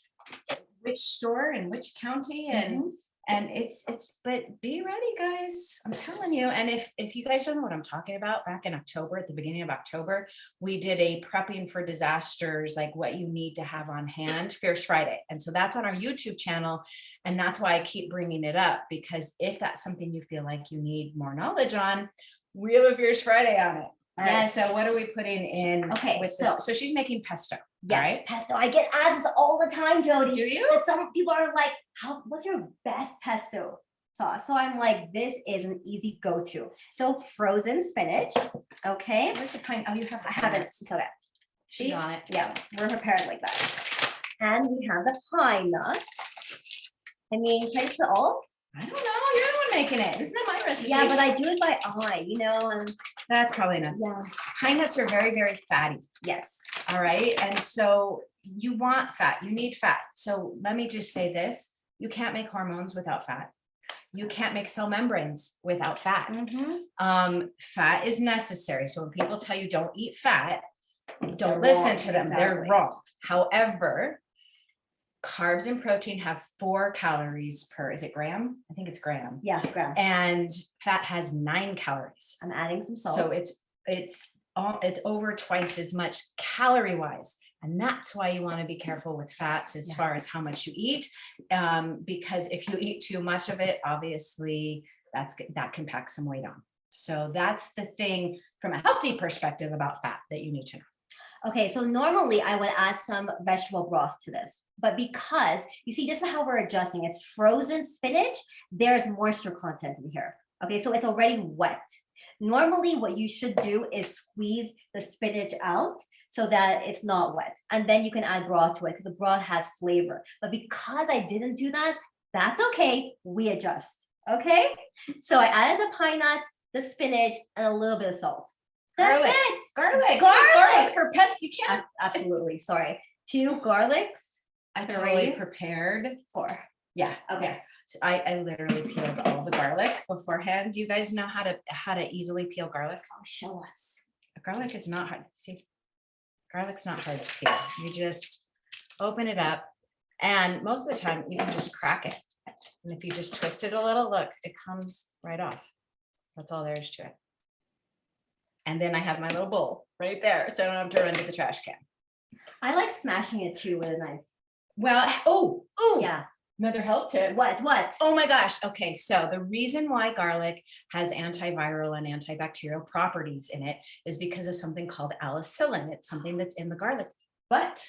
which store and which county, and it's but be ready, guys. I'm telling you. And if you guys don't know what I'm talking about, back in October, at the beginning of October, we did a prepping for disasters, like what you need to have on hand, Fierce Friday. And so that's on our YouTube channel. And that's why I keep bringing it up, because if that's something you feel like you need more knowledge on, we have a Fierce Friday on it. All right. So what are we putting in? Okay, with this? So she's making pesto. Yes, right? pesto. I get asked this all the time, Jodi. Do you? But some people are like, what's your best pesto sauce? So I'm like, this is an easy go-to. So frozen spinach. Okay. Where's the pine? Oh, you have. I have it. It's okay. She's on it. Yeah, we're prepared like that. And we have the pine nuts. I mean, should I just put all? I don't know. You're the one making it. Isn't that my recipe? Yeah, but I do it by eye, and that's probably enough. yeah. Pine nuts are very, very fatty. Yes. All right. And so you want fat. You need fat. So let me just say this. You can't make hormones without fat. You can't make cell membranes without fat. Fat is necessary. So when people tell you don't eat fat, don't listen to them. Exactly. They're wrong. However, carbs and protein have 4 calories per, is it gram? I think it's gram. Yeah, gram. And fat has 9 calories. I'm adding some salt. So it's over twice as much calorie wise. And that's why you want to be careful with fats as far as how much you eat. Because if you eat too much of it, obviously that can pack some weight on. So that's the thing from a healthy perspective about fat that you need to know. Okay, so normally I would add some vegetable broth to this, but because you see, this is how we're adjusting. It's frozen spinach. There's moisture content in here. Okay, so it's already wet. Normally what you should do is squeeze the spinach out so that it's not wet. And then you can add broth to it because the broth has flavor. But because I didn't do that, that's okay. We adjust. Okay, so I added the pine nuts, the spinach, and a little bit of salt. That's it. Garlic for pesto. You can't. Absolutely. Sorry. 2 garlics. I totally prepared 4. Yeah, okay. So I literally peeled all the garlic beforehand. Do you guys know how to easily peel garlic? Oh, show us. Garlic is not hard. See, garlic's not hard to peel. You just open it up, and most of the time you can just crack it. And if you just twist it a little, look, it comes right off. That's all there is to it. And then I have my little bowl right there, so I don't have to run to the trash can. I like smashing it too with a knife. Well, oh, Yeah. another health tip. What? Oh my gosh. Okay. So the reason why garlic has antiviral and antibacterial properties in it is because of something called alicillin. It's something that's in the garlic, but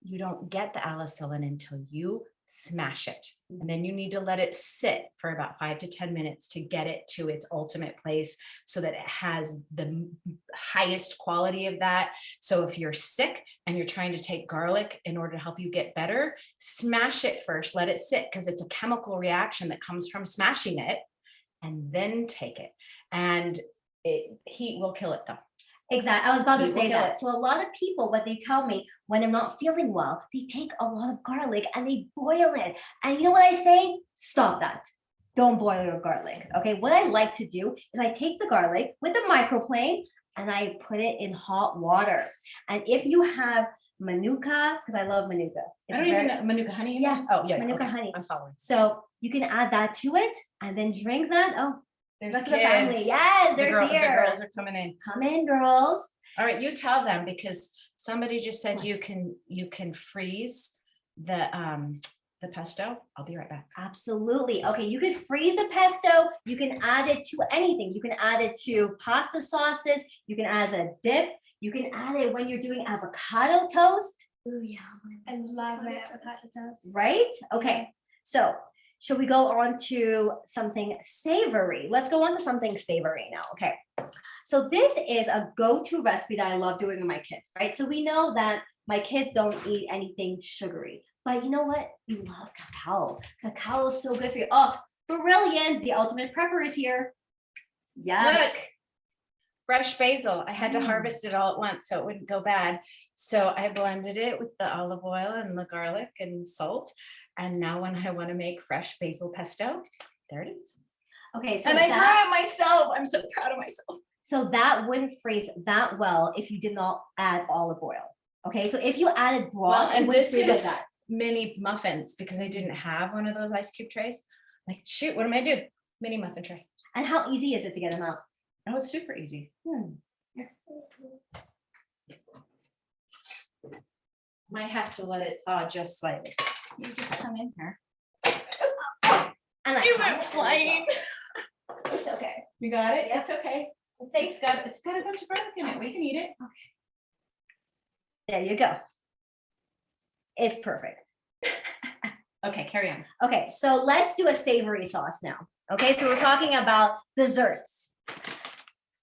you don't get the alicillin until you smash it. And then you need to let it sit for about 5 to 10 minutes to get it to its ultimate place so that it has the highest quality of that. So if you're sick and you're trying to take garlic in order to help you get better, smash it first, let it sit, because it's a chemical reaction that comes from smashing it, and then take it. And heat will kill it though. Exactly. I was about to Heat will say kill that. it. So a lot of people, what they tell me when I'm not feeling well, they take a lot of garlic and they boil it. And you know what I say? Stop that. Don't boil your garlic. Okay. What I like to do is I take the garlic with the microplane and I put it in hot water. And if you have Manuka, because I love Manuka. I don't even know Manuka honey. You Yeah, mean? Oh yeah. Manuka okay. honey. I'm following. So you can add that to it and then drink that. Oh, There's rest of the family. kids. Yes, The they're the here. girls are coming in. Come in, girls. All right, you tell them, because somebody just said you can freeze the pesto. I'll be right back. Absolutely. Okay, you can freeze the pesto. You can add it to anything. You can add it to pasta sauces. You can add a dip. You can add it when you're doing avocado toast. Ooh, yeah. I love my avocado toast. Right? Okay. So should we go on to something savory? Let's go on to something savory now. Okay. So this is a go-to recipe that I love doing with my kids, right? So we know that my kids don't eat anything sugary, but you know what? We love cacao. Cacao is so good for you. Oh, brilliant. The ultimate prepper is here. Yes. Look, fresh basil. I had to harvest it all at once so it wouldn't go bad. So I blended it with the olive oil and the garlic and salt. And now when I want to make fresh basil pesto, there it is. Okay, so And I grew it myself. I'm so proud of myself. So that wouldn't freeze that well if you did not add olive oil. Okay, so if you added broth, Well, and it wouldn't this freeze like is that. mini muffins because I didn't have one of those ice cube trays. Like, shoot, what am I do? Mini muffin tray. And how easy is it to get them out? Oh, it's super easy. Might have to let it thaw just slightly. You just come in here. And I It cut went it. flying. It's okay. You got it? Yeah. It's okay. It's safe. It's got a bunch of garlic in it. We can eat it. There you go. It's perfect. Okay, carry on. Okay, so let's do a savory sauce now. Okay, so we're talking about desserts.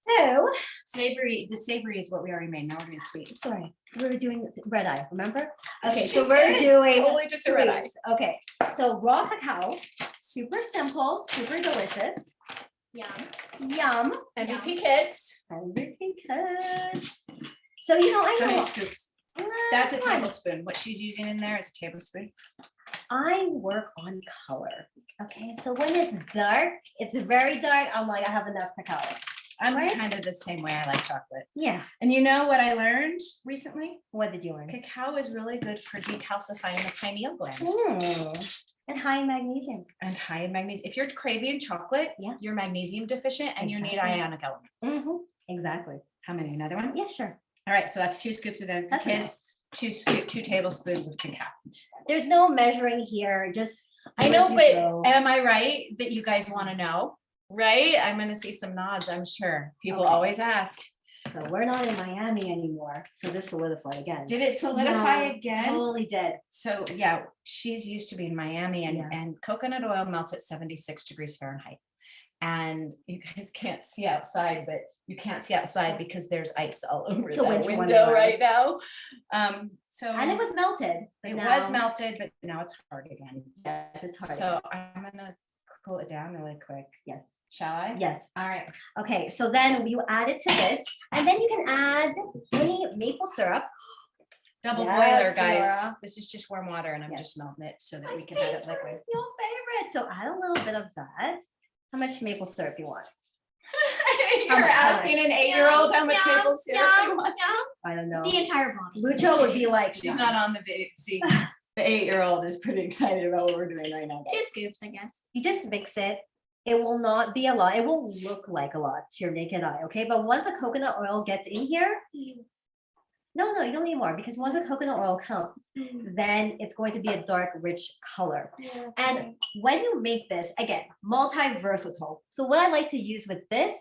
So, The savory is what we already made. Now we're doing sweet. sorry, we were doing red eye, remember? Okay, so She we're did. doing Totally took the red eye. sweets. Okay, so raw cacao, super simple, super delicious. Yum. Yum. MVP kids. Everything cooks. So, you know, I How many know. scoops? That's a Come on. tablespoon. What she's using in there is a tablespoon. I work on color. Okay, so when it's dark, it's very dark. I'm like, I have enough cacao. I'm Right? kind of the same way. I like chocolate. Yeah. And you know what I learned recently? What did you learn? Cacao is really good for decalcifying the pineal gland And high in magnesium. and high in magnesium. If you're craving chocolate, Yeah. you're magnesium deficient and you need Exactly. ionic elements. Exactly. How many? Another one? Yeah, sure. All right. So that's 2 scoops of it. That's Kids, 2 tablespoons of cacao. There's no measuring here. Just I do know, as you but go. am I right that you guys want to know? Right? I'm going to see some nods, I'm sure. People Okay. always ask. So we're not in Miami anymore. So this solidified again. Did it solidify Yeah, again? Totally did. So yeah, she's used to be in Miami and, Yeah. and coconut oil melts at 76 degrees Fahrenheit. And you guys can't see outside, but you can't see outside because there's ice all over It's a the winter window wonderland. right now. So And it was melted. but it now- was melted, but now it's hard again. Yes, it's hard. So I'm gonna cool it down really quick. Yes. Shall I? Yes. All right. Okay, so then you add it to this, and then you can add honey maple syrup. Double Yes, boiler, guys. Laura. This is just warm water and I'm Yes. just melting it so that My we can have it favorite, liquid. Your favorite. So add a little bit of that. How much maple syrup you want? You're much? How asking much? an 8-year-old how much maple syrup they want. I don't know. The entire bottle. Lucho would be like, She's not on the video. See, the 8-year-old is pretty excited about what we're doing right now. 2 guys. scoops, I guess. you just mix it. It will not be a lot. It will look like a lot to your naked eye, okay? But once the coconut oil gets in here, no, you don't need more because once the coconut oil comes, then it's going to be a dark, rich color. And when you make this, again, multi-versatile. So what I like to use with this,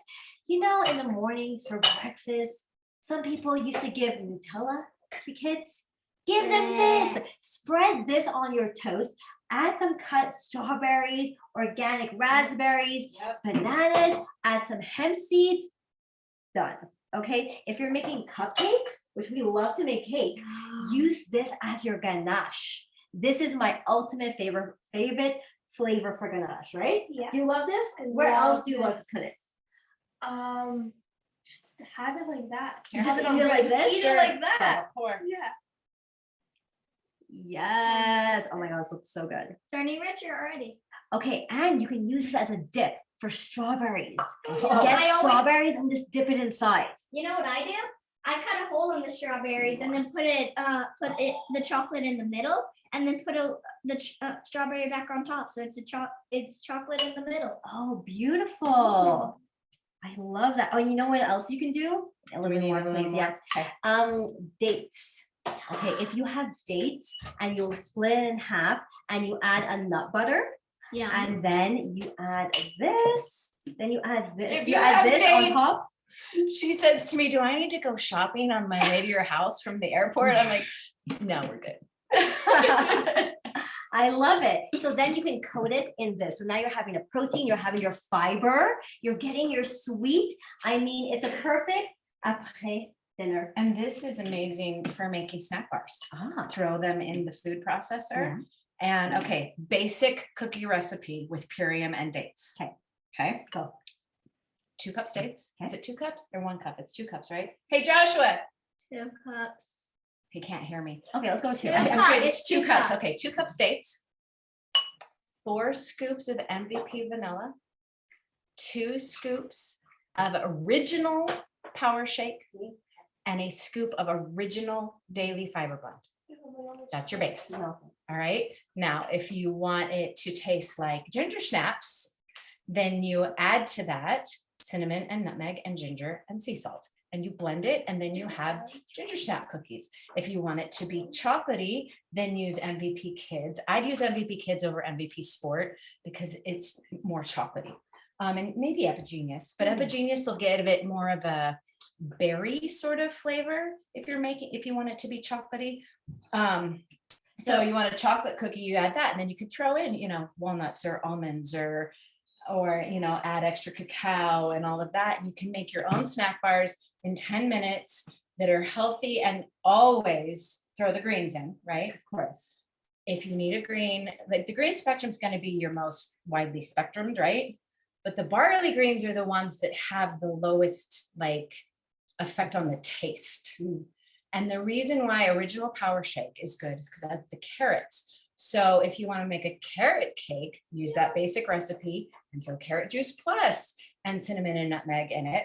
in the mornings for breakfast, some people used to give Nutella to kids. Give them this. Spread this on your toast. Add some cut strawberries, organic raspberries, bananas, add some hemp seeds. Done. Okay. If you're making cupcakes, which we love to make cake, use this as your ganache. This is my ultimate favorite flavor for ganache, right? Yeah. Do you love this? Where else do you love to put it? Just have it like that. You just eat it like this? Eat it like that. Pour. Yeah. Yes. Oh my God, this looks so good. Starting richer already. Okay, and you can use this as a dip for strawberries. Oh. Get I always- strawberries and just dip it inside. You know what I do? I cut a hole in the strawberries and then put the chocolate in the middle, and then put the strawberry back on top. So it's chocolate in the middle. Oh, beautiful. I love that. Oh, you know what else you can do? A little bit more, please. Yeah. Okay. Dates. Okay, if you have dates and you split it in half and you add a nut butter Yeah. and then you add this, then you add this, If you you add have this on dates- top. She says to me, do I need to go shopping on my way to your house from the airport? I'm like, no, we're good. I love it. So then you can coat it in this. So now you're having a protein, you're having your fiber, you're getting your sweet. I mean, it's a perfect après dinner. And this is amazing for making snack bars. Ah, Throw them in the food processor. yeah. And okay, basic cookie recipe with purium and dates. Okay. Okay, Go. 2 cups dates. Is Okay. it 2 cups or 1 cup? It's 2 cups, right? Hey, Joshua. 2 cups. He can't hear me. Okay, let's go Two to I'm cups. good, It's It's 2 2 cups. cups. Okay, 2 cups dates. 4 scoops of MVP vanilla. 2 scoops of original Power Shake. And a scoop of original Daily Fiber Blend. That's your base. No. All right. Now, if you want it to taste like ginger snaps, then you add to that cinnamon and nutmeg and ginger and sea salt, and you blend it, and then you have ginger snap cookies. If you want it to be chocolatey, then use MVP Kids. I'd use MVP Kids over MVP Sport because it's more chocolatey. And maybe Epigenius, but Epigenius will get a bit more of a berry sort of flavor if you want it to be chocolatey. So you want a chocolate cookie, you add that, and then you could throw in, walnuts or almonds or add extra cacao and all of that. And you can make your own snack bars in 10 minutes that are healthy, and always throw the greens in, right? Of course. If you need a green, like the green spectrum is going to be your most widely spectrumed, right? But the barley greens are the ones that have the lowest effect on the taste. And the reason why original Power Shake is good is because that's the carrots. So if you want to make a carrot cake, use that basic recipe and throw carrot juice plus and cinnamon and nutmeg in it.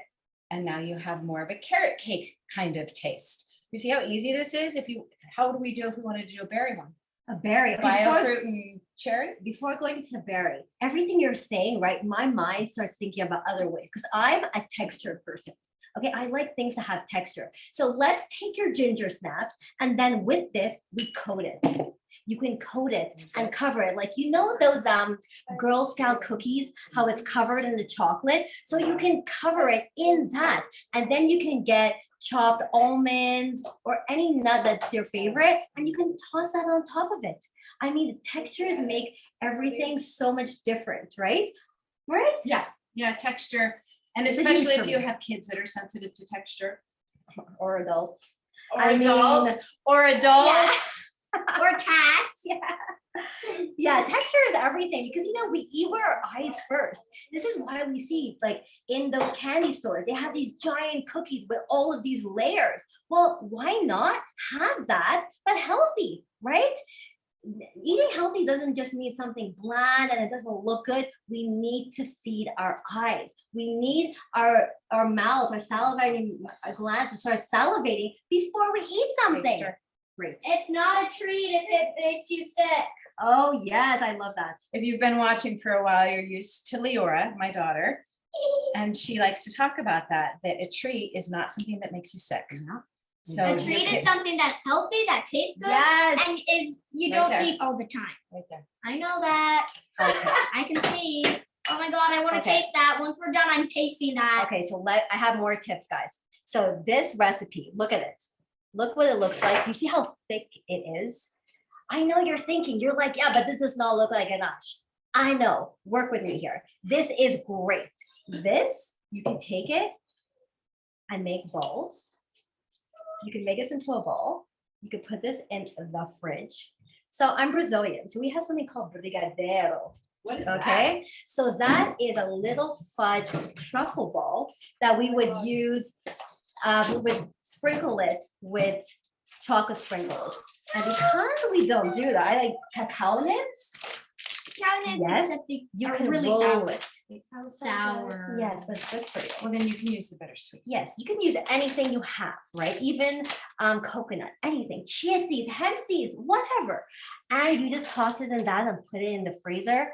And now you have more of a carrot cake kind of taste. You see how easy this is? How would we do if we wanted to do a berry one? A berry. Okay, Biofruit and cherry? before going to berry, everything you're saying, right? My mind starts thinking about other ways because I'm a texture person. Okay, I like things to have texture. So let's take your ginger snaps and then with this, we coat it. You can coat it and cover it. Like, those Girl Scout cookies, how it's covered in the chocolate. So you can cover it in that. And then you can get chopped almonds or any nut that's your favorite. And you can toss that on top of it. I mean, the textures make everything so much different, right? Right? Yeah, texture. And It's a huge especially if you term. have kids that are sensitive to texture. Or adults. Or I mean, adults. Or adults. Or tasks. Yeah. Yeah, texture is everything because we eat with our eyes first. This is why we see like in those candy stores, they have these giant cookies with all of these layers. Well, why not have that, but healthy, right? Eating healthy doesn't just mean something bland and it doesn't look good. We need to feed our eyes. We need our mouths, our salivating glands to start salivating before we eat something. Taster. Great. It's not a treat if it makes you sick. Oh yes, I love that. If you've been watching for a while, you're used to Leora, my daughter, and she likes to talk about that a treat is not something that makes you sick. So A treat is something that's healthy, that tastes good, Yes. and is you Right don't there. eat all the time. right there. I know that. Okay. I can see. Oh my God, I want to Okay. taste that. Once we're done, I'm tasting that. Okay, so I have more tips, guys. So this recipe, look at it. Look what it looks like. Do you see how thick it is? I know you're thinking, you're like, yeah, but this does not look like ganache. I know, work with me here. This is great. This, you can take it and make balls. You can make this into a ball. You can put this in the fridge. So I'm Brazilian, so we have something called brigadeiro. What is Okay, so that is a little fudge truffle ball that we would use. We would sprinkle it with chocolate sprinkles. And because we don't do that, I like cacao nibs. Yes, you can really roll sour. it. Sour. Yes, but it's good for you. Well, then you can use the bittersweet. Yes, you can use anything you have, right? Even coconut, anything, chia seeds, hemp seeds, whatever. And you just toss it in that and put it in the freezer.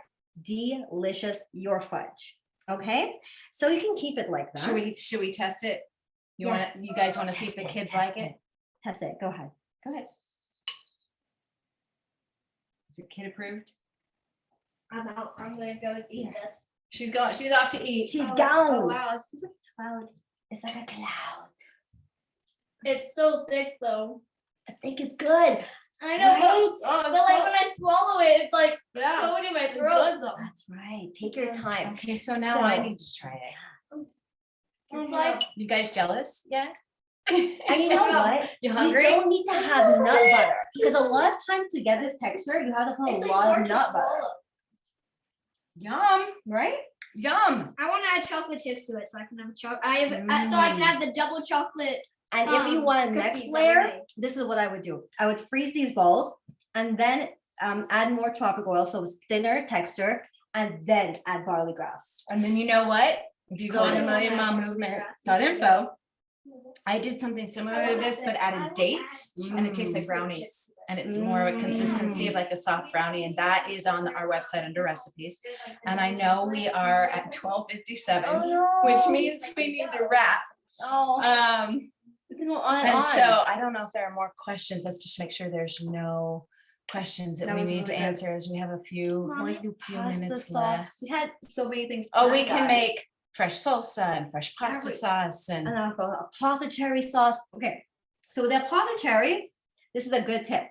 Delicious, your fudge. Okay, so you can keep it like that. Should we test it? Yeah. You guys want to see if the Test kids test like it? Test it. Go ahead. Go ahead. Is it kid approved? I'm out. I'm gonna go eat this. She's off to eat. She's Oh, gone. Oh wow, it's like a cloud. It's like a cloud. It's so thick though. I think it's good. I know, Right? but like when I swallow it, it's like coating my throat. That's right. Take your time. Okay, so now I So- need to try it. It's like You guys jealous? Yeah. And you know what? You You hungry? don't need to have nut butter because a lot of times to get this texture, you have to put a it's like lot hard of to nut butter, swallow. Yum, right? yum. I want to add chocolate chips to it so I can have so I can have the double chocolate. And if you want a next cookies layer, underneath. this is what I would do. I would freeze these balls and then add more tropical oil, so it's thinner texture, and then add barley grass. And then you know what? If you go on Cool. amillionmommovement.info, I did something similar to this, but added dates, and it tastes like brownies. And it's more of a consistency of like a soft brownie, and that is on our website under recipes. And I know we are at 12:57, which means we need to wrap. Oh, we can go on And on. so I don't know if there are more questions. Let's just make sure there's no questions that That we was need to really good. answer as we have a few. Want to do few pasta minutes sauce. left. We had so many things. Oh, we planned, can guys. make fresh salsa and fresh pasta Every- sauce and And I'll go apothecary sauce. Okay, so with the apothecary, this is a good tip.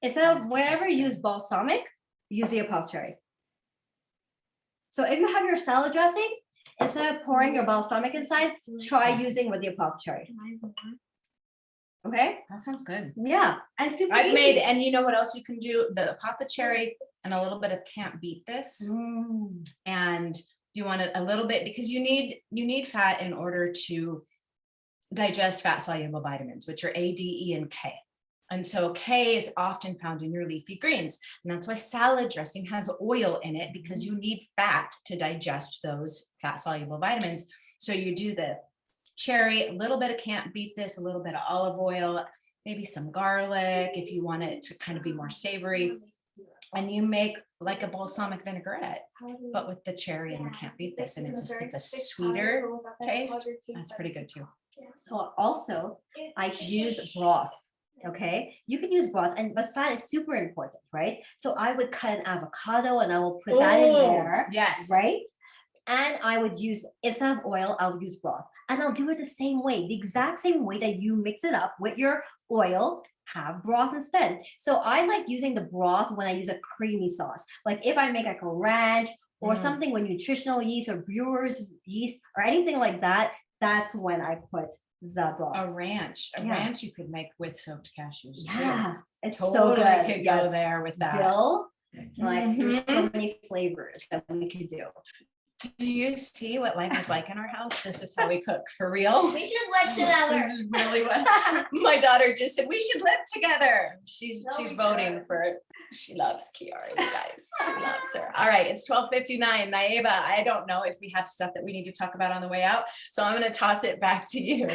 Instead of whenever you use balsamic, use the apothecary. So if you have your salad dressing, instead of pouring your balsamic inside, try using with the apothecary. Okay, that sounds good. yeah, and super I've easy. made, and you know what else you can do? The apothecary and a little bit of can't beat this. Mm. And you want it a little bit because you need fat in order to digest fat soluble vitamins, which are A, D, E, and K. And so K is often found in your leafy greens. And that's why salad dressing has oil in it, because you need fat to digest those fat soluble vitamins. So you do the cherry, a little bit of can't beat this, a little bit of olive oil, maybe some garlic if you want it to kind of be more savory. And you make like a balsamic vinaigrette, but with the cherry and the can't beat this. And it's a sweeter taste. That's pretty good too. So also, I use broth. Okay, you can use broth, but fat is super important, right? So I would cut an avocado and I will put that in there, Yes. right? And I would use, instead of oil, I'll use broth. And I'll do it the same way, the exact same way that you mix it up with your oil, have broth instead. So I like using the broth when I use a creamy sauce. Like if I make like a ranch or something with nutritional yeast or brewer's yeast or anything like that, that's when I put the broth. A ranch you could make with soaked cashews too. Yeah, it's Totally so good. could Yes. go there with that. Dill, Like there's so many flavors that we could do. Do you see what life is like in our house? This is how we cook, for real. We should live together. This is really what my daughter just said. We should live together. She's voting for it. She loves Kiara, you guys. She loves her. All right, it's 12:59. Naeva, I don't know if we have stuff that we need to talk about on the way out, so I'm going to toss it back to you.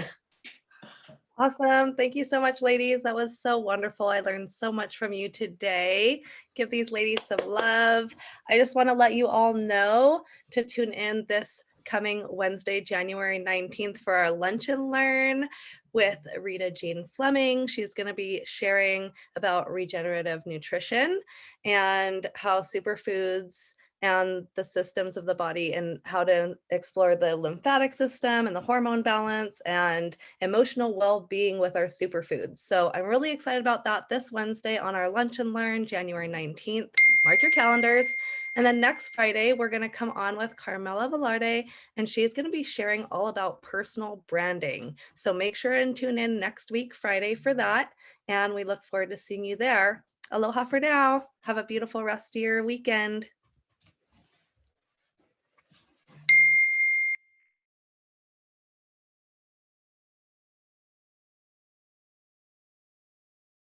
Awesome. Thank you so much, ladies. That was so wonderful. I learned so much from you today. Give these ladies some love. I just want to let you all know to tune in this coming Wednesday, January 19th for our Lunch and Learn with Rita Jean Fleming. She's going to be sharing about regenerative nutrition and how superfoods and the systems of the body and how to explore the lymphatic system and the hormone balance and emotional well-being with our superfoods. So I'm really excited about that this Wednesday on our Lunch and Learn, January 19th. Mark your calendars. And then next Friday, we're going to come on with Carmela Velarde, and she's going to be sharing all about personal branding. So make sure and tune in next week, Friday, for that. And we look forward to seeing you there. Aloha for now. Have a beautiful rest of your weekend.